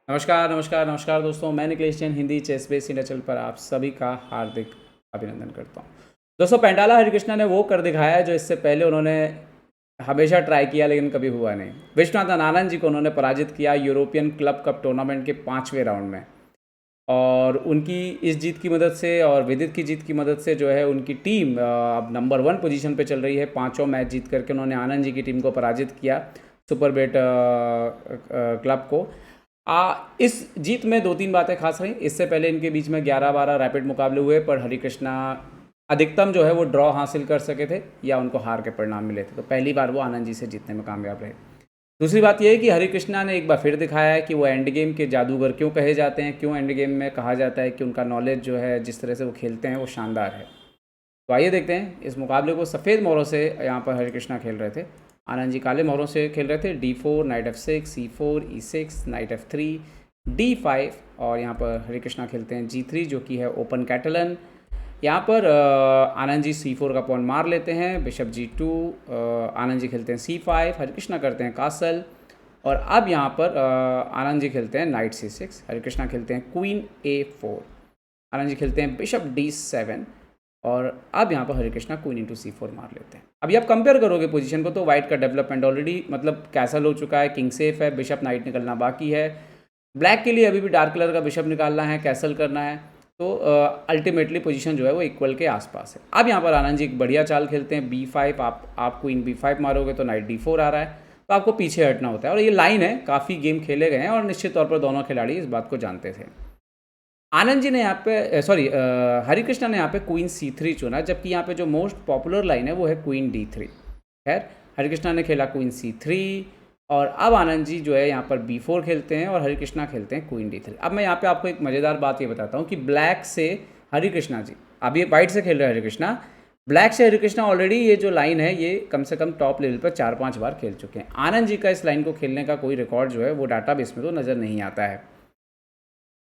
नमस्कार नमस्कार नमस्कार दोस्तों, मैं Niklesh Jain Hindi chess base India channel पर आप सभी का हार्दिक अभिनंदन करता हूं। दोस्तों, पेंडाला हरिकृष्णा ने वो कर दिखाया है जो इससे पहले उन्होंने हमेशा ट्राई किया लेकिन कभी हुआ नहीं। विश्वनाथन आनंद जी को उन्होंने पराजित किया यूरोपियन क्लब कप टूर्नामेंट के 5वें राउंड में। और उनकी इस जीत की मदद से और विदित की जीत की मदद से जो है उनकी टीम अब नंबर 1 पोजीशन पे चल रही है। 5 मैच जीत करके उन्होंने आनंद जी की टीम को पराजित किया, सुपर बेट क्लब को। इस जीत में 2-3 बातें खास रहीं। इससे पहले इनके बीच में 11-12 रैपिड मुकाबले हुए, पर हरिकृष्णा अधिकतम जो है वो ड्रॉ हासिल कर सके थे या उनको हार के परिणाम मिले थे। तो पहली बार वो आनंद जी से जीतने में कामयाब रहे। दूसरी बात यह है कि हरिकृष्णा ने एक बार फिर दिखाया है कि वो एंड गेम के जादूगर क्यों कहे जाते हैं, क्यों एंड गेम में कहा जाता है कि उनका नॉलेज जो है, जिस तरह से वो खेलते हैं, वो शानदार है। तो आइए देखते हैं इस मुकाबले को। सफ़ेद मोहरों से यहाँ पर हरिकृष्णा खेल रहे थे, आनंद जी काले मोहरों से खेल रहे थे। D4, night F6, C4, E6, night F3, D5 और यहाँ पर हरिकृष्णा खेलते हैं G3 जो कि है ओपन कैटलन। यहाँ पर आनंद जी C4 का पॉन मार लेते हैं, बिशप G2, आनंद जी खेलते हैं C5, हरिकृष्णा करते हैं कासल। और अब यहाँ पर आनंद जी खेलते हैं नाइट C6, हरिकृष्णा खेलते हैं क्वीन A4, आनंद जी खेलते हैं बिशप D7 और अब यहाँ पर हरिकृष्णा क्वीन इंटू C4 मार लेते हैं। अभी आप कंपेयर करोगे पोजीशन को तो वाइट का डेवलपमेंट ऑलरेडी मतलब कैसल हो चुका है, किंग सेफ है, बिशप नाइट निकलना बाकी है। ब्लैक के लिए अभी भी डार्क कलर का बिशप निकालना है, कैसल करना है। तो अल्टीमेटली पोजीशन जो है वो इक्वल के आसपास है। अब यहाँ पर आनंद जी एक बढ़िया चाल खेलते हैं B5, आप क्वीन B5 मारोगे तो नाइट D4 आ रहा है, तो आपको पीछे हटना होता है। और ये लाइन है, काफ़ी गेम खेले गए हैं और निश्चित तौर पर दोनों खिलाड़ी इस बात को जानते थे। आनंद जी ने यहाँ पे हरिकृष्णा ने यहाँ पे क्वीन C3 चुना, जबकि यहाँ पे जो मोस्ट पॉपुलर लाइन है वो है क्वीन D3। खैर, हरिकृष्णा ने खेला क्वीन C3 और अब आनंद जी जो है यहाँ पर B4 खेलते हैं और हरिकृष्णा खेलते हैं क्वीन D3। अब मैं यहाँ पे आपको एक मज़ेदार बात ये बताता हूँ कि ब्लैक से हरिकृष्णा जी, अब ये वाइट से खेल रहे हैं हरिकृष्णा, ब्लैक से हरिकृष्णा ऑलरेडी ये जो लाइन है ये कम से कम टॉप लेवल पर 4-5 बार खेल चुके हैं। आनंद जी का इस लाइन को खेलने का कोई रिकॉर्ड जो है वो डाटाबेस में तो नज़र नहीं आता है।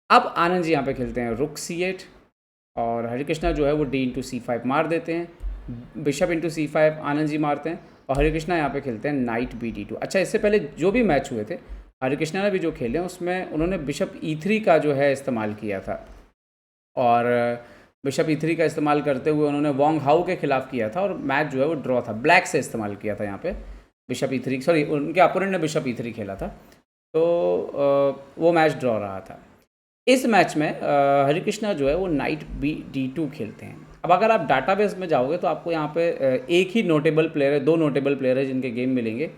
अब आनंद जी यहाँ पे खेलते हैं रुक C8 और हरिकृष्णा जो है वो D इंटू C5 मार देते हैं, bishop into C5 Anand ji मारते हैं और हरिकृष्णा यहाँ पे खेलते हैं नाइट BD2। अच्छा, इससे पहले जो भी मैच हुए थे हरिकृष्णा ने भी जो खेले उसमें उन्होंने बिशप E3 का जो है इस्तेमाल किया था और बिशप E3 का इस्तेमाल करते हुए उन्होंने वोंग हाउ के खिलाफ किया था और मैच जो है वो ड्रॉ था। ब्लैक से इस्तेमाल किया था यहाँ पे बिशप E3, सॉरी उनके अपोनेंट ने बिशप E3 खेला था, तो वो मैच ड्रॉ रहा था। इस मैच में हरिकृष्णा जो है वो नाइट D2 खेलते हैं। अब अगर आप डाटाबेस में जाओगे तो आपको यहाँ पे एक ही नोटेबल प्लेयर है, 2 नोटेबल प्लेयर है जिनके गेम मिलेंगे।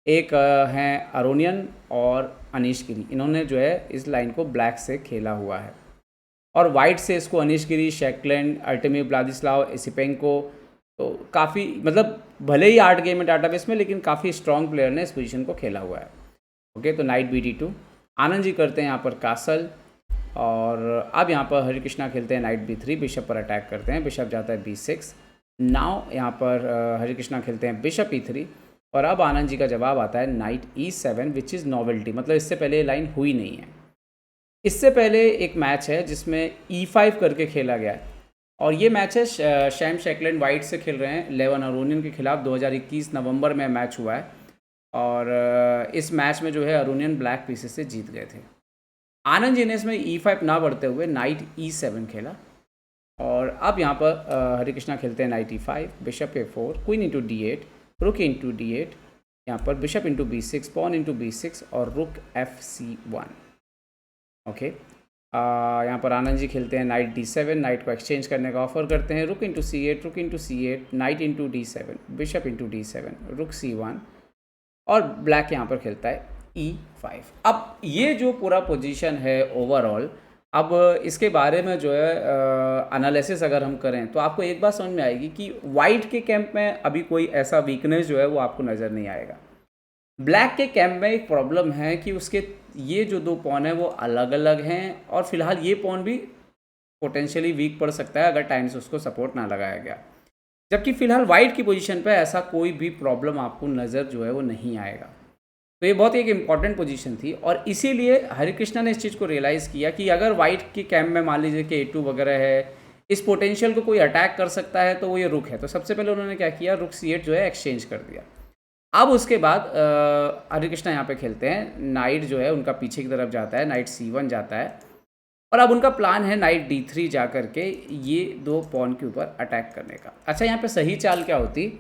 एक हैं अरोनियन और अनीश गिरी। इन्होंने जो है इस लाइन को ब्लैक से खेला हुआ है और वाइट से इसको अनीश गिरी, शेकलैंड, अर्टेमी व्लादिस्लाव एसिपेंको, तो काफ़ी मतलब भले ही 8 गेम है डाटाबेस में लेकिन काफ़ी स्ट्रॉन्ग प्लेयर ने इस पोजीशन को खेला हुआ है। ओके, तो नाइट BD2 आनंद जी करते हैं यहाँ पर कासल और अब यहाँ पर हरिकृष्णा खेलते हैं नाइट B3, बिशप पर अटैक करते हैं, बिशप जाता है B6। नाउ यहाँ पर हरिकृष्णा खेलते हैं बिशप E3 और अब आनंद जी का जवाब आता है night E7 which is novelty, मतलब इससे पहले ये लाइन हुई नहीं है। इससे पहले एक मैच है जिसमें E5 करके खेला गया है और ये मैच है शैम शेकलैंड वाइट से खेल रहे हैं लेवन अरोनियन के खिलाफ। 2021 नवंबर में मैच हुआ है और इस मैच में जो है अरोनियन ब्लैक पीसेस से जीत गए थे। आनंद जी ने इसमें E5 ना बढ़ते हुए नाइट E7 खेला और अब यहाँ पर हरिकृष्णा खेलते हैं night E5, bishop A4, queen into D8, रुक इंटू D8, यहाँ पर bishop into B6, pawn into B6 और रुक FC1। ओके, यहाँ पर आनंद जी खेलते हैं नाइट D7, नाइट को एक्सचेंज करने का ऑफर करते हैं, रुक इंटू C8, रुक into C8, night into D7, bishop into D7, रुक C1 और ब्लैक यहाँ पर खेलता है E5। अब ये जो पूरा पोजीशन है ओवरऑल, अब इसके बारे में जो है एनालिसिस अगर हम करें तो आपको एक बात समझ में आएगी कि वाइट के कैंप में अभी कोई ऐसा वीकनेस जो है वो आपको नज़र नहीं आएगा। ब्लैक के कैंप में एक प्रॉब्लम है कि उसके ये जो 2 पॉन है वो अलग अलग हैं और फिलहाल ये पॉन भी पोटेंशियली वीक पड़ सकता है अगर टाइम से उसको सपोर्ट ना लगाया गया, जबकि फिलहाल वाइट की पोजीशन पे ऐसा कोई भी प्रॉब्लम आपको नज़र जो है वो नहीं आएगा। तो ये बहुत एक इम्पॉर्टेंट पोजीशन थी और इसीलिए हरिकृष्णा ने इस चीज़ को रियलाइज़ किया कि अगर वाइट के कैंप में मान लीजिए कि A2 वगैरह है, इस पोटेंशियल को कोई अटैक कर सकता है तो वो ये रुक है। तो सबसे पहले उन्होंने क्या किया, रुक C8 जो है एक्सचेंज कर दिया। अब उसके बाद हरे कृष्णा यहाँ पे खेलते हैं, नाइट जो है उनका पीछे की तरफ जाता है, नाइट C1 जाता है और अब उनका प्लान है नाइट D3 जा करके ये 2 पॉन के ऊपर अटैक करने का। अच्छा, यहाँ पे सही चाल क्या होती?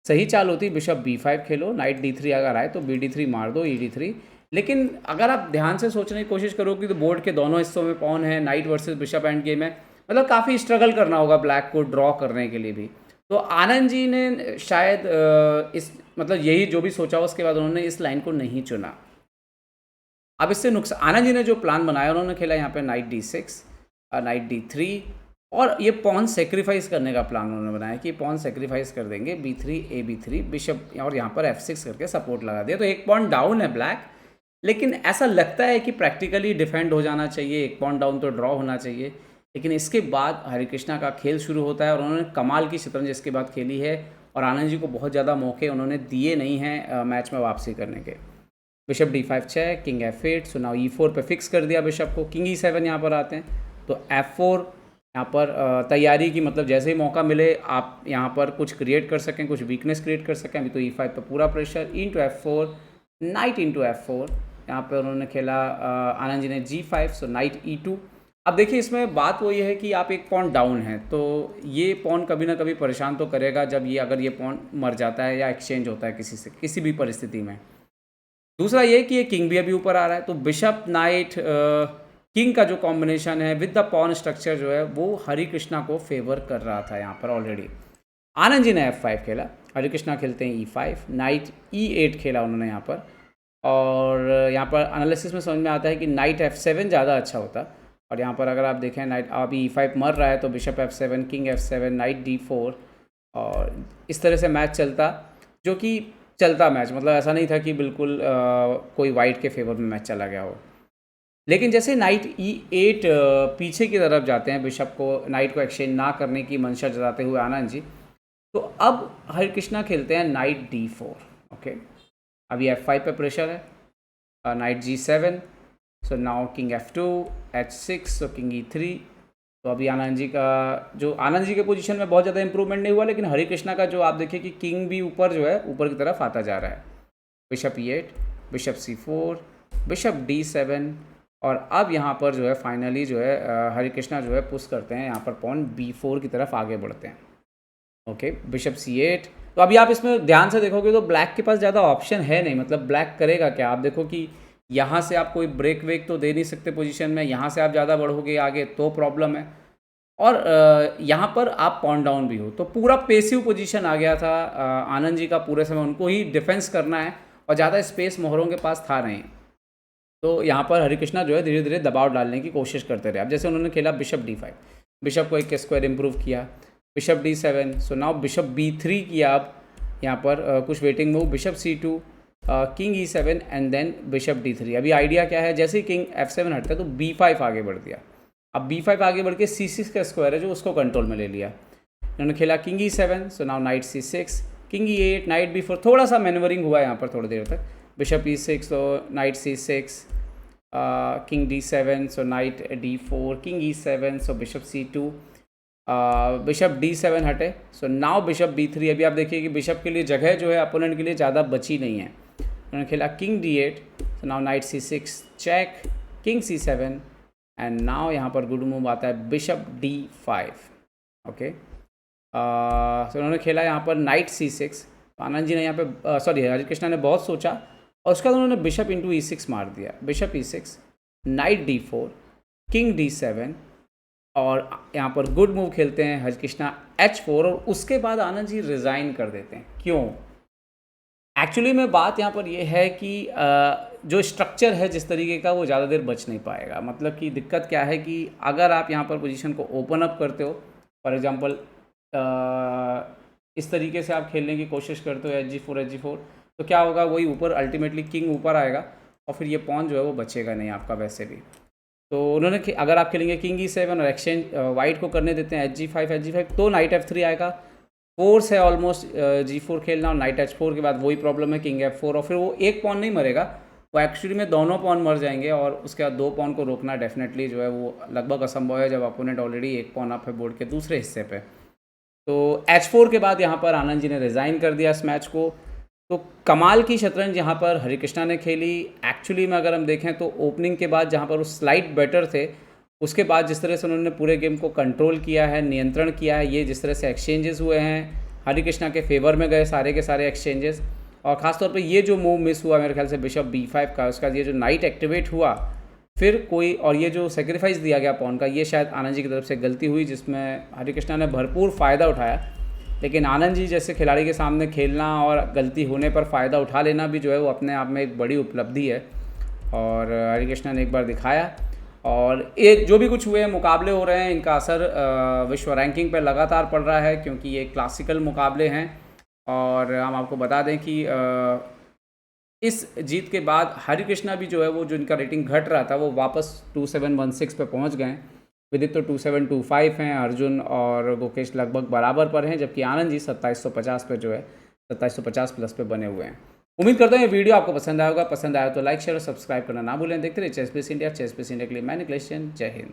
सही चाल होती बिशप B5 खेलो, नाइट D3 अगर आए तो BD3 मार दो, ED3। लेकिन अगर आप ध्यान से सोचने की कोशिश करोगे तो बोर्ड के दोनों हिस्सों में पॉन है, night versus bishop end game है, मतलब काफ़ी स्ट्रगल करना होगा ब्लैक को ड्रॉ करने के लिए भी। तो आनंद जी ने शायद इस मतलब यही जो भी सोचा उसके बाद उन्होंने इस लाइन को नहीं चुना। अब इससे नुकसान, आनंद जी ने जो प्लान बनाया उन्होंने खेला यहाँ पे नाइट D6, नाइट D3 और ये पॉन सेक्रीफाइस करने का प्लान उन्होंने बनाया कि पॉन सेक्रीफाइस कर देंगे B3 AB3 बिशप और यहाँ पर F6 करके सपोर्ट लगा दिया। तो एक पॉन डाउन है ब्लैक, लेकिन ऐसा लगता है कि प्रैक्टिकली डिफेंड हो जाना चाहिए, एक पॉन डाउन तो ड्रॉ होना चाहिए। लेकिन इसके बाद हरे कृष्णा का खेल शुरू होता है और उन्होंने कमाल की शतरंज इसके बाद खेली है और आनंद जी को बहुत ज़्यादा मौके उन्होंने दिए नहीं हैं मैच में वापसी करने के। Bishop D5 check, king F8, so now E4 पे फिक्स कर दिया बिशप को, किंग E7 यहाँ पर आते हैं तो F4 यहाँ पर तैयारी की, मतलब जैसे ही मौका मिले आप यहाँ पर कुछ क्रिएट कर सकें, कुछ वीकनेस क्रिएट कर सकें। अभी तो E5 पर पूरा pressure, into F4, night into F4, यहाँ पर उन्होंने खेला आनंद जी ने G5, सो नाइट E2। अब देखिए इसमें बात वही है कि आप एक पॉन डाउन है तो ये पॉन कभी ना कभी परेशान तो करेगा जब ये अगर ये पॉन मर जाता है या एक्सचेंज होता है किसी से किसी भी परिस्थिति में। दूसरा ये कि ये किंग भी अभी ऊपर आ रहा है तो बिशप नाइट किंग का जो कॉम्बिनेशन है विद द पॉन स्ट्रक्चर जो है वो हरि कृष्णा को फेवर कर रहा था यहाँ पर ऑलरेडी। आनंद जी ने F5 खेला, हरि कृष्णा खेलते हैं E5, नाइट E8 खेला उन्होंने यहाँ पर और यहाँ पर एनालिसिस में समझ में आता है कि नाइट F7 ज़्यादा अच्छा होता। और यहाँ पर अगर आप देखें नाइट अभी E5 मर रहा है तो bishop F7, king F7, night D4 और इस तरह से मैच चलता, जो कि चलता मैच, मतलब ऐसा नहीं था कि बिल्कुल कोई वाइट के फेवर में मैच चला गया हो। लेकिन जैसे नाइट E8 पीछे की तरफ जाते हैं बिशप को, नाइट को एक्सचेंज ना करने की मंशा जताते हुए आनंद जी, तो अब हरि कृष्णा खेलते हैं नाइट D4। ओके, अभी F5 पे प्रेशर है, night G7, so now king F2, H6, सो किंग E3। तो अभी आनंद जी का जो आनंद जी के पोजीशन में बहुत ज़्यादा इंप्रूवमेंट नहीं हुआ, लेकिन हरि कृष्णा का जो आप देखिए कि किंग भी ऊपर जो है ऊपर की तरफ आता जा रहा है। Bishop E8, bishop C4, bishop D7 और अब यहाँ पर जो है फाइनली जो है हरि कृष्णा जो है पुश करते हैं, यहाँ पर पॉन B4 की तरफ आगे बढ़ते हैं। Okay, bishop C8। तो अभी आप इसमें ध्यान से देखोगे तो ब्लैक के पास ज़्यादा ऑप्शन है नहीं, मतलब ब्लैक करेगा क्या? आप देखो कि यहाँ से आप कोई ब्रेक वेक तो दे नहीं सकते पोजीशन में, यहाँ से आप ज़्यादा बढ़ोगे आगे तो प्रॉब्लम है और यहाँ पर आप पॉन डाउन भी हो तो पूरा पेसिव पोजीशन आ गया था आनंद जी का। पूरे समय उनको ही डिफेंस करना है और ज़्यादा स्पेस मोहरों के पास था नहीं, तो यहाँ पर हरि कृष्णा जो है धीरे धीरे दबाव डालने की कोशिश करते रहे। अब जैसे उन्होंने खेला बिशप D5, बिशप को एक स्क्वायर इंप्रूव किया, bishop D7, so now bishop B3 किया। अब यहाँ पर कुछ waiting move, bishop C2, king E7 and then bishop D3। अभी आइडिया क्या है, जैसे ही किंग F7 हटता है तो B5 आगे बढ़ दिया। अब B5 आगे बढ़ के C6 का स्क्वायर है जो उसको कंट्रोल में ले लिया। इन्होंने खेला किंग E7, सो now knight C6, king E8, night B4, थोड़ा सा मैनवरिंग हुआ यहाँ पर थोड़ी देर तक, बिशप E6, तो knight C6, king D7, so knight D4, king E7, so bishop C2, bishop D7 हटे, सो नाउ बिशप B3। अभी आप देखिए कि बिशप के लिए जगह जो है अपोनेंट के लिए ज़्यादा बची नहीं है। उन्होंने खेला king D8, so now knight C6 check, king C7 and now यहाँ पर गुड मूव आता है बिशप D5। ओके, सो उन्होंने खेला यहाँ पर नाइट C6। तो आनंद जी ने यहाँ पे सॉरी हरि कृष्णा ने बहुत सोचा और उसके बाद उन्होंने बिशप इंटू E6 मार दिया, bishop E6, night D4, king D7 और यहाँ पर गुड मूव खेलते हैं हरि कृष्णा H4 और उसके बाद आनंद जी रिज़ाइन कर देते हैं। क्यों? एक्चुअली में बात यहाँ पर ये है कि जो स्ट्रक्चर है जिस तरीके का वो ज़्यादा देर बच नहीं पाएगा। मतलब कि दिक्कत क्या है कि अगर आप यहाँ पर पोजीशन को ओपन अप करते हो, फॉर एग्जांपल इस तरीके से आप खेलने की कोशिश करते हो H4, तो क्या होगा, वही ऊपर अल्टीमेटली किंग ऊपर आएगा और फिर ये पॉन जो है वो बचेगा नहीं आपका वैसे भी। तो उन्होंने अगर आप खेलेंगे किंग E7 और एक्सचेंज वाइट को करने देते हैं H5 तो नाइट F3 आएगा, फोर्स है ऑलमोस्ट G4 खेलना और नाइट H4 के बाद वही प्रॉब्लम है किंग F4 और फिर वो एक पॉन नहीं मरेगा, वो एक्चुअली में दोनों पॉन मर जाएंगे और उसके बाद दो पॉन को रोकना डेफिनेटली जो है वो लगभग असंभव है जब अपोनेंट ऑलरेडी एक पॉन अप है बोर्ड के दूसरे हिस्से पे। तो H4 के बाद यहाँ पर आनंद जी ने रिज़ाइन कर दिया इस मैच को तो कमाल की शतरंज यहाँ पर हरिकृष्णा ने खेली। एक्चुअली में अगर हम देखें तो ओपनिंग के बाद जहाँ पर वो स्लाइट बेटर थे, उसके बाद जिस तरह से उन्होंने पूरे गेम को कंट्रोल किया है, नियंत्रण किया है, ये जिस तरह से एक्सचेंजेस हुए हैं हरिकृष्णा के फेवर में गए सारे के सारे एक्सचेंजेस। और ख़ासतौर पे ये जो मूव मिस हुआ मेरे ख्याल से बिशप B5 का, उसका ये जो नाइट एक्टिवेट हुआ फिर कोई, और ये जो सेक्रीफाइस दिया गया पॉन का, ये शायद आनंद जी की तरफ से गलती हुई जिसमें हरिकृष्णा ने भरपूर फ़ायदा उठाया। लेकिन आनंद जी जैसे खिलाड़ी के सामने खेलना और गलती होने पर फ़ायदा उठा लेना भी जो है वो अपने आप में एक बड़ी उपलब्धि है, और हरिकृष्णा ने एक बार दिखाया। और ये जो भी कुछ हुए मुकाबले हो रहे हैं, इनका असर विश्व रैंकिंग पर लगातार पड़ रहा है, क्योंकि ये क्लासिकल मुकाबले हैं। और हम आपको बता दें कि इस जीत के बाद हरिकृष्णा भी जो है वो, जो इनका रेटिंग घट रहा था, वो वापस 2716 पे पहुंच गए। विदित तो 2725 हैं, अर्जुन और गुकेश लगभग बराबर पर हैं, जबकि आनंद जी 2750 पे जो है 2750 प्लस पे बने हुए हैं। उम्मीद करता हूँ ये वीडियो आपको पसंद आया होगा। पसंद आया तो लाइक शेयर और सब्सक्राइब करना ना भूलें। देखते रहिए chess base India. Chess base India के लिए मैं निखिलेश जैन। जय हिंद।